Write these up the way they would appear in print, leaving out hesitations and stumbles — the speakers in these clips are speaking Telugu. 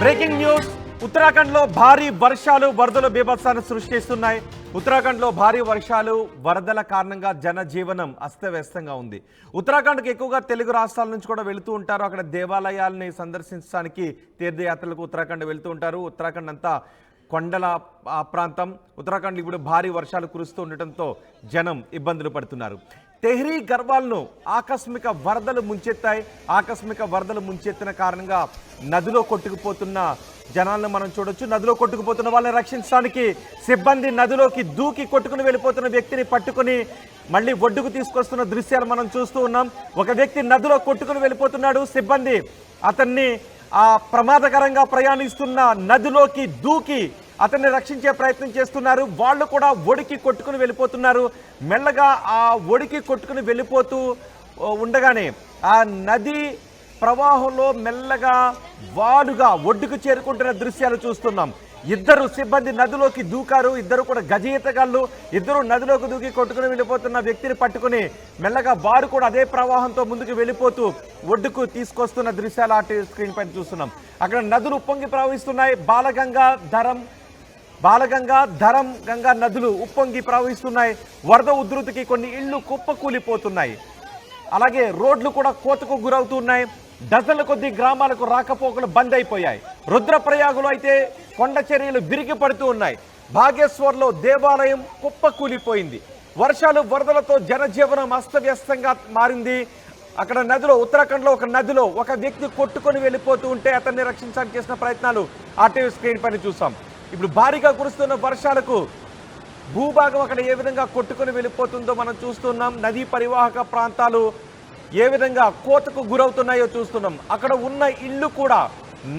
Breaking news. ఉత్తరాఖండ్లో భారీ వర్షాలు వరదలు బీభత్సాన్ని సృష్టిస్తున్నాయి. ఉత్తరాఖండ్లో భారీ వర్షాలు వరదల కారణంగా జనజీవనం అస్తవ్యస్తంగా ఉంది. ఉత్తరాఖండ్కి ఎక్కువగా తెలుగు రాష్ట్రాల నుంచి కూడా వెళుతూ ఉంటారు. అక్కడ దేవాలయాల్ని సందర్శించడానికి తీర్థయాత్రలకు ఉత్తరాఖండ్ వెళుతూ ఉంటారు. ఉత్తరాఖండ్ అంతా కొండల ప్రాంతం. ఉత్తరాఖండ్లో ఇప్పుడు భారీ వర్షాలు కురుస్తూ ఉండటంతో జనం ఇబ్బందులు పడుతున్నారు. తెహ్రీ గర్వాల్ను ఆకస్మిక వరదలు ముంచెత్తాయి. ఆకస్మిక వరదలు ముంచెత్తిన కారణంగా నదిలో కొట్టుకుపోతున్న జనాలను మనం చూడొచ్చు. నదిలో కొట్టుకుపోతున్న వాళ్ళని రక్షించడానికి సిబ్బంది నదిలోకి దూకి కొట్టుకుని వెళ్ళిపోతున్న వ్యక్తిని పట్టుకుని మళ్ళీ ఒడ్డుకు తీసుకొస్తున్న దృశ్యాలు మనం చూస్తూ ఉన్నాం. ఒక వ్యక్తి నదిలో కొట్టుకుని వెళ్ళిపోతున్నాడు. సిబ్బంది అతన్ని ప్రమాదకరంగా ప్రయాణిస్తున్న నదిలోకి దూకి అతన్ని రక్షించే ప్రయత్నం చేస్తున్నారు. వాళ్ళు కూడా ఒడికి కొట్టుకుని వెళ్ళిపోతున్నారు. మెల్లగా ఆ ఒడికి కొట్టుకుని వెళ్ళిపోతూ ఉండగానే ఆ నది ప్రవాహంలో మెల్లగా వాలుగా ఒడ్డుకు చేరుకుంటున్న దృశ్యాలు చూస్తున్నాం. ఇద్దరు సిబ్బంది నదిలోకి దూకారు. ఇద్దరు కూడా గజ ఈతగాళ్ళు. ఇద్దరు నదిలోకి దూకి కొట్టుకుని వెళ్ళిపోతున్న వ్యక్తిని పట్టుకుని మెల్లగా వారు కూడా అదే ప్రవాహంతో ముందుకు వెళ్ళిపోతూ ఒడ్డుకు తీసుకొస్తున్న దృశ్యాలు ఆ స్క్రీన్ పైన చూస్తున్నాం. అక్కడ నదులు ఉప్పొంగి ప్రవహిస్తున్నాయి. బాలగంగా ధరం గంగా నదులు ఉప్పొంగి ప్రవహిస్తున్నాయి. వరద ఉధృతికి కొన్ని ఇళ్లు కుప్పకూలిపోతున్నాయి. అలాగే రోడ్లు కూడా కోతకు గురవుతున్నాయి. డజన్ల కొద్ది గ్రామాలకు రాకపోకలు బంద్ అయిపోయాయి. రుద్రప్రయాగులో అయితే కొండ చర్యలు విరిగి పడుతూ ఉన్నాయి. బాగేశ్వర్లో దేవాలయం కుప్పకూలిపోయింది. వర్షాలు వరదలతో జనజీవనం అస్తవ్యస్తంగా మారింది. అక్కడ నదిలో ఉత్తరాఖండ్లో ఒక నదిలో ఒక వ్యక్తి కొట్టుకొని వెళ్ళిపోతూ ఉంటే అతన్ని రక్షించడానికి చేసిన ప్రయత్నాలు ఆర్టీవీ స్క్రీన్ పైన చూసాం. ఇప్పుడు భారీగా కురుస్తున్న వర్షాలకు భూభాగం అక్కడ ఏ విధంగా కొట్టుకొని వెళ్ళిపోతుందో మనం చూస్తున్నాం. నదీ పరివాహక ప్రాంతాలు ఏ విధంగా కోతకు గురవుతున్నాయో చూస్తున్నాం. అక్కడ ఉన్న ఇళ్ళు కూడా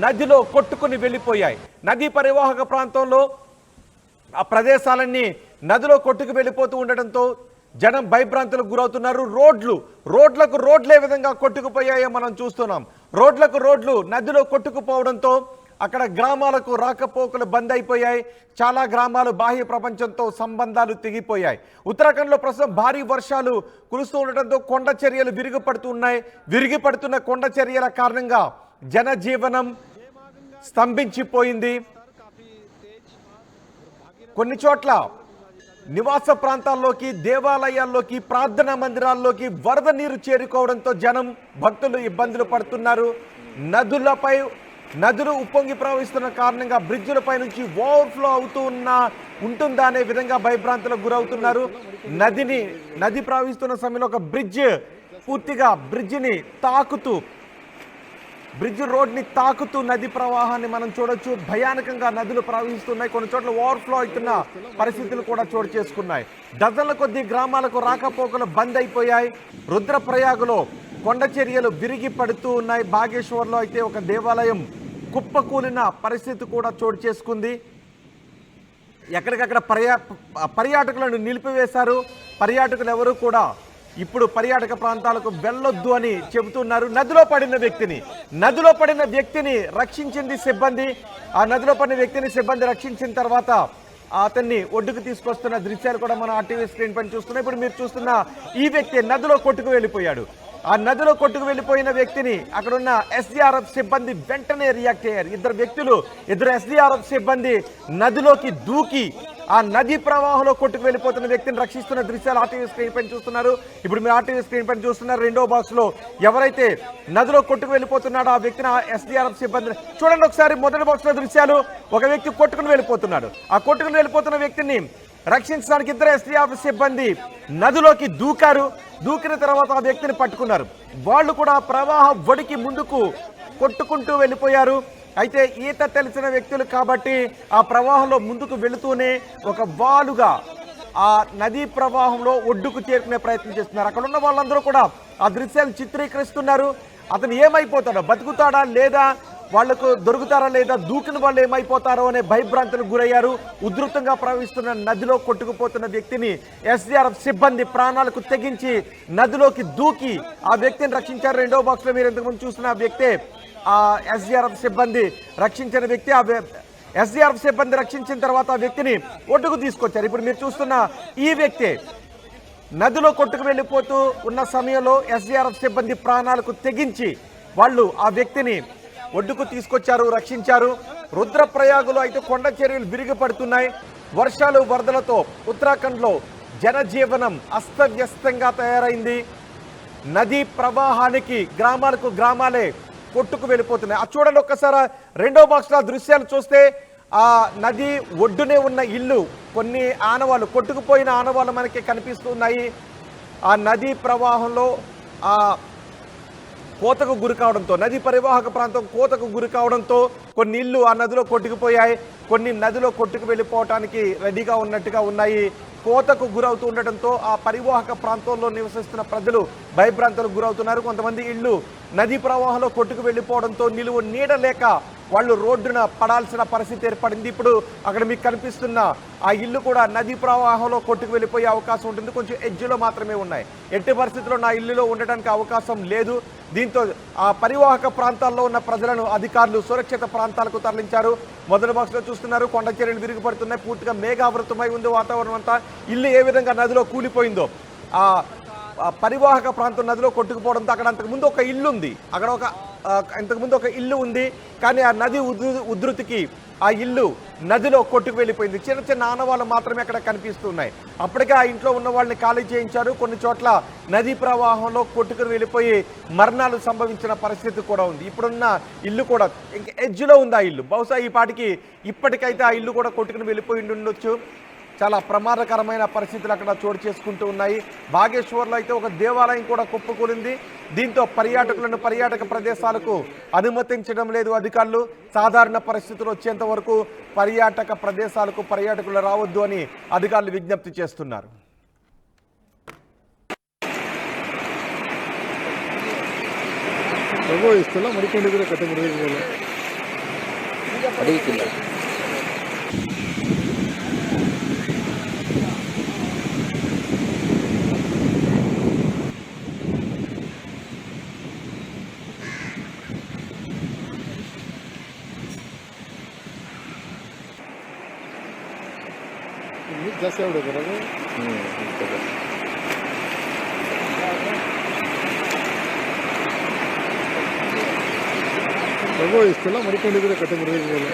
నదిలో కొట్టుకుని వెళ్ళిపోయాయి. నదీ పరివాహక ప్రాంతంలో ఆ ప్రదేశాలన్నీ నదిలో కొట్టుకు వెళ్ళిపోతూ ఉండటంతో జనం భయభ్రాంతులకు గురవుతున్నారు. రోడ్లు ఏ విధంగా కొట్టుకుపోయాయో మనం చూస్తున్నాం. రోడ్లు నదిలో కొట్టుకుపోవడంతో అక్కడ గ్రామాలకు రాకపోకలు బంద్ అయిపోయాయి. చాలా గ్రామాలు బాహ్య ప్రపంచంతో సంబంధాలు తెగిపోయాయి. ఉత్తరాఖండ్లో ప్రస్తుతం భారీ వర్షాలు కురుస్తూ ఉండటంతో కొండ చర్యలు విరిగిపడుతున్న కొండ చర్యల కారణంగా జనజీవనం స్తంభించిపోయింది. కొన్ని చోట్ల నివాస ప్రాంతాల్లోకి, దేవాలయాల్లోకి, ప్రార్థనా మందిరాల్లోకి వరద నీరు చేరుకోవడంతో భక్తులు ఇబ్బందులు పడుతున్నారు. నదులు ఉప్పొంగి ప్రవహిస్తున్న కారణంగా బ్రిడ్జిలపై నుంచి ఓవర్ఫ్లో ఉంటుందా అనే విధంగా భయభ్రాంతులకు గురవుతున్నారు. నది ప్రవహిస్తున్న సమయంలో ఒక పూర్తిగా బ్రిడ్జ్ రోడ్ని తాకుతూ నది ప్రవాహాన్ని మనం చూడొచ్చు. భయానకంగా నదులు ప్రవహిస్తున్నాయి. కొన్ని చోట్ల ఓవర్ఫ్లో అవుతున్న పరిస్థితులు కూడా చోటు చేసుకున్నాయి. డజన్ల కొద్ది గ్రామాలకు రాకపోకలు బంద్ అయిపోయాయి. రుద్రప్రయాగులో కొండ చర్యలు విరిగి పడుతూ ఉన్నాయి. బాగేశ్వర్లో అయితే ఒక దేవాలయం కుప్పకూలిన పరిస్థితి కూడా చోటు చేసుకుంది. ఎక్కడికక్కడ పర్యాటకులను నిలిపివేశారు. పర్యాటకులు ఎవరు కూడా ఇప్పుడు పర్యాటక ప్రాంతాలకు వెళ్ళొద్దు అని చెబుతున్నారు. నదిలో పడిన వ్యక్తిని రక్షించింది సిబ్బంది. ఆ నదిలో పడిన వ్యక్తిని సిబ్బంది రక్షించిన తర్వాత అతన్ని ఒడ్డుకు తీసుకొస్తున్న దృశ్యాలు కూడా మనం ఆర్టీవీ స్క్రీన్ పైన చూస్తున్నాం. ఇప్పుడు మీరు చూస్తున్న ఈ వ్యక్తి నదిలో కొట్టుకు వెళ్ళిపోయాడు. ఆ నదిలో కొట్టుకు వెళ్ళిపోయిన వ్యక్తిని అక్కడున్న ఎస్డీఆర్ఎఫ్ సిబ్బంది వెంటనే రియాక్ట్ అయ్యారు. ఇద్దరు ఎస్డీఆర్ఎఫ్ సిబ్బంది నదిలోకి దూకి ఆ నది ప్రవాహంలో కొట్టుకు వెళ్ళిపోతున్న వ్యక్తిని రక్షిస్తున్న దృశ్యాలు ఆర్టీవీ స్క్రీన్ పైన చూస్తున్నారు. ఇప్పుడు మీరు ఆర్టీవీ స్క్రీన్ పైన చూస్తున్నారు. రెండో బాక్స్ లో ఎవరైతే నదిలో కొట్టుకు వెళ్ళిపోతున్నాడో ఆ వ్యక్తిని ఎస్డీఆర్ఎఫ్ సిబ్బంది చూడండి. ఒకసారి మొదటి బాక్స్ లో దృశ్యాలు. ఒక వ్యక్తి కొట్టుకుని వెళ్ళిపోతున్నాడు. ఆ కొట్టుకుని వెళ్ళిపోతున్న వ్యక్తిని రక్షించడానికి ఇద్దరు ఎస్డీఆర్ఎఫ్ సిబ్బంది నదిలోకి దూకిన తర్వాత ఆ వ్యక్తిని పట్టుకున్నారు. వాళ్ళు కూడా ప్రవాహ ఒడికి ముందుకు కొట్టుకుంటూ వెళ్ళిపోయారు. అయితే ఈత తెలిసిన వ్యక్తులు కాబట్టి ఆ ప్రవాహంలో ముందుకు వెళుతూనే ఒక వాలుగా ఆ నదీ ప్రవాహంలో ఒడ్డుకు చేరుకునే ప్రయత్నం చేస్తున్నారు. అక్కడ ఉన్న వాళ్ళందరూ కూడా ఆ దృశ్యాలు చిత్రీకరిస్తున్నారు. అతను ఏమైపోతాడో, బతుకుతాడా లేదా, వాళ్లకు దొరుకుతారా లేదా, దూకిన వాళ్ళు ఏమైపోతారో అనే భయభ్రాంతులకు గురయ్యారు. ఉధృతంగా ప్రవహిస్తున్న నదిలో కొట్టుకుపోతున్న వ్యక్తిని ఎస్డీఆర్ఎఫ్ సిబ్బంది ప్రాణాలకు తెగించి నదిలోకి దూకి ఆ వ్యక్తిని రక్షించారు. రెండో బాక్స్ లో మీరు ఇంతకుముందు చూసిన వ్యక్తే ఆ ఎస్డీఆర్ఎఫ్ సిబ్బంది రక్షించిన వ్యక్తి. ఎస్డీఆర్ఎఫ్ సిబ్బంది రక్షించిన తర్వాత ఆ వ్యక్తిని ఒడ్డుకు తీసుకొచ్చారు. ఇప్పుడు మీరు చూస్తున్న ఈ వ్యక్తే నదిలో కొట్టుకు వెళ్ళిపోతూ ఉన్న సమయంలో ఎస్డీఆర్ఎఫ్ సిబ్బంది ప్రాణాలకు తెగించి వాళ్ళు ఆ వ్యక్తిని ఒడ్డుకు తీసుకొచ్చారు, రక్షించారు. రుద్రప్రయాగులో అయితే కొండ చర్యలు విరిగిపడుతున్నాయి. వర్షాలు వరదలతో ఉత్తరాఖండ్లో జనజీవనం అస్తవ్యస్తంగా తయారైంది. నదీ ప్రవాహానికి గ్రామాలే కొట్టుకు వెళ్ళిపోతున్నాయి. అది చూడండి ఒక్కసారి రెండో బాక్స్లో దృశ్యాలు చూస్తే ఆ నది ఒడ్డునే ఉన్న ఇల్లు కొన్ని ఆనవాళ్ళు, కొట్టుకుపోయిన ఆనవాళ్ళు మనకి కనిపిస్తున్నాయి. ఆ నదీ ప్రవాహంలో ఆ కోతకు గురి కావడంతో, నదీ పరివాహక ప్రాంతం కోతకు గురి కావడంతో కొన్ని ఇళ్ళు ఆ నదిలో కొట్టుకుపోయాయి. కొన్ని నదిలో కొట్టుకు వెళ్ళిపోవటానికి రెడీగా ఉన్నట్టుగా ఉన్నాయి. కోతకు గురవుతూ ఉండటంతో ఆ పరివాహక ప్రాంతంలో నివసిస్తున్న ప్రజలు భయభ్రాంతులకు గురవుతున్నారు. కొంతమంది ఇళ్ళు నదీ ప్రవాహంలో కొట్టుకు వెళ్ళిపోవడంతో నిలువు నీడ లేక వాళ్ళు రోడ్డున పడాల్సిన పరిస్థితి ఏర్పడింది. ఇప్పుడు అక్కడ మీకు కనిపిస్తున్న ఆ ఇల్లు కూడా నదీ ప్రవాహంలో కొట్టుకు వెళ్ళిపోయే అవకాశం ఉంటుంది. కొంచెం ఎడ్జ్లో మాత్రమే ఉన్నాయి. ఎట్టి పరిస్థితుల్లో నా ఇల్లులో ఉండటానికి అవకాశం లేదు. దీంతో ఆ పరివాహక ప్రాంతాల్లో ఉన్న ప్రజలను అధికారులు సురక్షిత ప్రాంతాలకు తరలించారు. మొదటి బాక్స్లో చూస్తున్నారు, కొండ చర్యలు విరిగిపడుతున్నాయి. పూర్తిగా మేఘావృతమై ఉంది వాతావరణం అంతా. ఇల్లు ఏ విధంగా నదిలో కూలిపోయిందో, ఆ పరివాహక ప్రాంతం నదిలో కొట్టుకుపోవడంతో అక్కడ అంతకుముందు ఒక ఇల్లు ఉంది, అక్కడ ఇంతకుముందు ఒక ఇల్లు ఉంది. కానీ ఆ నది ఉధృతికి ఆ ఇల్లు నదిలో కొట్టుకు వెళ్ళిపోయింది. చిన్న చిన్న ఆనవాళ్ళు మాత్రమే అక్కడ కనిపిస్తున్నాయి. అప్పటికే ఆ ఇంట్లో ఉన్న వాళ్ళని ఖాళీ చేయించారు. కొన్ని చోట్ల నదీ ప్రవాహంలో కొట్టుకుని వెళ్ళిపోయి మరణాలు సంభవించిన పరిస్థితి కూడా ఉంది. ఇప్పుడున్న ఇల్లు కూడా ఇంకా ఎడ్జ్లో ఉంది ఆ ఇల్లు. బహుశా ఈ పాటికి ఇప్పటికైతే ఆ ఇల్లు కూడా కొట్టుకుని వెళ్ళిపోయి ఉండొచ్చు. చాలా ప్రమాదకరమైన పరిస్థితులు అక్కడ చోటు చేసుకుంటూ ఉన్నాయి. బాగేశ్వర్లో అయితే ఒక దేవాలయం కూడా కుప్పకూలింది. దీంతో పర్యాటక ప్రదేశాలకు అనుమతించడం లేదు అధికారులు. సాధారణ పరిస్థితులు వచ్చేంత వరకు పర్యాటక ప్రదేశాలకు పర్యాటకులు రావద్దు అని అధికారులు విజ్ఞప్తి చేస్తున్నారు. ಜಾಸ್ತಿ ಆಗ್ಬಿಡುತ್ತೆ ರಘು ಇಷ್ಟೆಲ್ಲ ಮಡಿಕೊಂಡಿದ್ರೆ ಕಟ್ಟೆ ಮುರಿದಿಲ್ಲ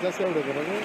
ಜಾಸ್ತಿ ಆಗ್ಬಿಡುತ್ತೆ ರಘು